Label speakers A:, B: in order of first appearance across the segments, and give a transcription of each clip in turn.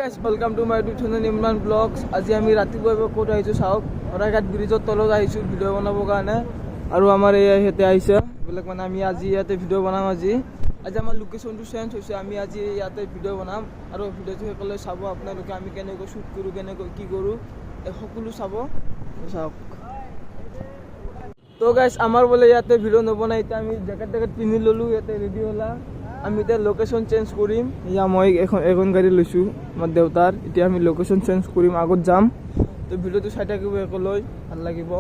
A: guys, welcome to my YouTube channel Imran Vlogs. আজি আমি ৰাতিপুৱা ক'ত আহিছো চাওক হৰাঘাট ব্ৰিজৰ তলত আহিছো ভিডিঅ' বনাবৰ কাৰণে আৰু আমাৰ এই হেতে আহিছে বেলেগ মানে আমি আজি ইয়াতে ভিডিঅ' বনাম আজি আমাৰ লোকেশ্যনটো চেঞ্জ হৈছে আমি আজি ইয়াতে ভিডিঅ' বনাম আৰু ভিডিঅ'টো সকলোৱে চাব আপোনালোকে আমি কেনেকৈ শ্বুট কৰোঁ কেনেকৈ কি কৰোঁ এই সকলো চাব চাওক তো গাইছ আমাৰ বোলে ইয়াতে ভিডিঅ' নবনাই এতিয়া আমি জেকেট পিন্ধি ল'লোঁ ইয়াতে ৰেডি হ'লা আমি এতিয়া লোকেশ্যন চেঞ্জ কৰিম ইয়া মই এখন গাড়ী লৈছোঁ আমাৰ দেউতাৰ এতিয়া আমি লোকেশ্যন চেঞ্জ কৰিম আগত যাম তো ভিডিঅ'টো চাই থাকিব একলৈ ভাল লাগিব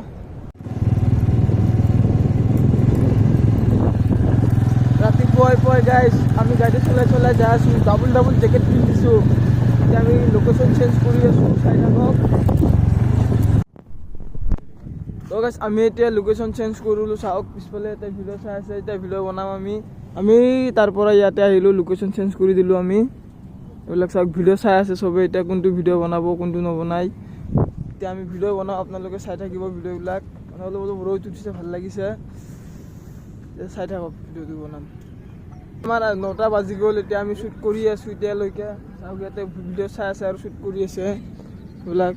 A: ৰাতিপুৱাই গাইছ আমি গাড়ী চলাই যাই আছোঁ ডাবল জেকেট পিন্ধিছোঁ এতিয়া আমি লোকেশ্যন চেঞ্জ কৰি আছোঁ চাই থাকক তো গাইছ আমি এতিয়া লোকেশ্যন চেঞ্জ কৰিলোঁ চাওক পিছফালে এটা ভিডিঅ' চাই আছে এতিয়া ভিডিঅ' বনাম আমি তাৰ পৰা ইয়াতে আহিলোঁ লোকেশ্যন চেঞ্জ কৰি দিলোঁ আমি এইবিলাক চাওক ভিডিঅ' চাই আছে চবে এতিয়া কোনটো ভিডিঅ' বনাব কোনটো নবনাই এতিয়া আমি ভিডিঅ' বনাওঁ আপোনালোকে চাই থাকিব ভিডিঅ'বিলাক আপোনালোকে ৰৈ উঠিছে ভাল লাগিছে চাই থাকক ভিডিঅ'টো বনাম আমাৰ 9টা বাজি গ'ল এতিয়া আমি শ্বুট কৰি আছোঁ এতিয়ালৈকে চাওক ইয়াতে ভিডিঅ' চাই আছে আৰু শ্বুট কৰি আছে এইবিলাক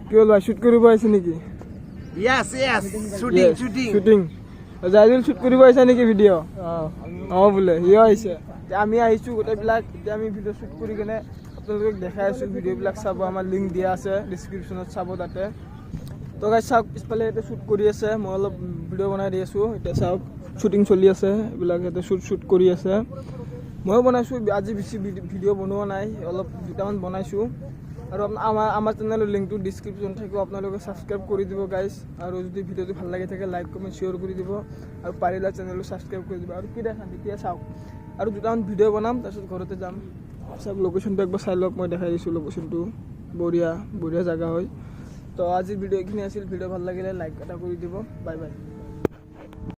A: কি হ'ল ভাই শ্বুট কৰিব আহিছে নেকি
B: Yes, shooting.
A: জাইদুল শ্বুট কৰিব আহিছে নেকি ভিডিঅ' অঁ বোলে সিও আহিছে এতিয়া আমি আহিছোঁ গোটেইবিলাক এতিয়া আমি ভিডিঅ' শ্বুট কৰি কিনে আপোনালোকক দেখাই আছোঁ ভিডিঅ'বিলাক চাব আমাৰ লিংক দিয়া আছে ডিছক্ৰিপশ্যনত চাব তাতে তো গাইছ চাওক পিছফালে ইয়াতে শ্বুট কৰি আছে মই অলপ ভিডিঅ' বনাই দি আছোঁ এতিয়া চাওক শ্বুটিং চলি আছে এইবিলাক ইয়াতে শ্বুট কৰি আছে ময়ো বনাইছোঁ আজি বেছি ভিডিঅ' বনোৱা নাই অলপ দুটামান বনাইছোঁ আৰু আমাৰ চেনেলৰ লিংকটো ডিছক্ৰিপশ্যন থাকিব আপোনালোকে ছাবস্ক্ৰাইব কৰি দিব গাইছ আৰু যদি ভিডিঅ'টো ভাল লাগি থাকে লাইক কমেণ্ট শ্বেয়াৰ কৰি দিব আৰু পাৰিলে চেনেলটো ছাবস্ক্ৰাইব কৰি দিব আৰু কি দেখাম তেতিয়া চাওক আৰু দুটামান ভিডিঅ' বনাম তাৰপিছত ঘৰতে যাম চাওক লোকেশ্যনটো একবাৰ চাই লওক মই দেখাই দিছোঁ লোকেশ্যনটো বঢ়িয়া জেগা হয় তো আজিৰ ভিডিঅ' এইখিনি আছিল ভিডিঅ' ভাল লাগিলে লাইক এটা কৰি দিব বাই বাই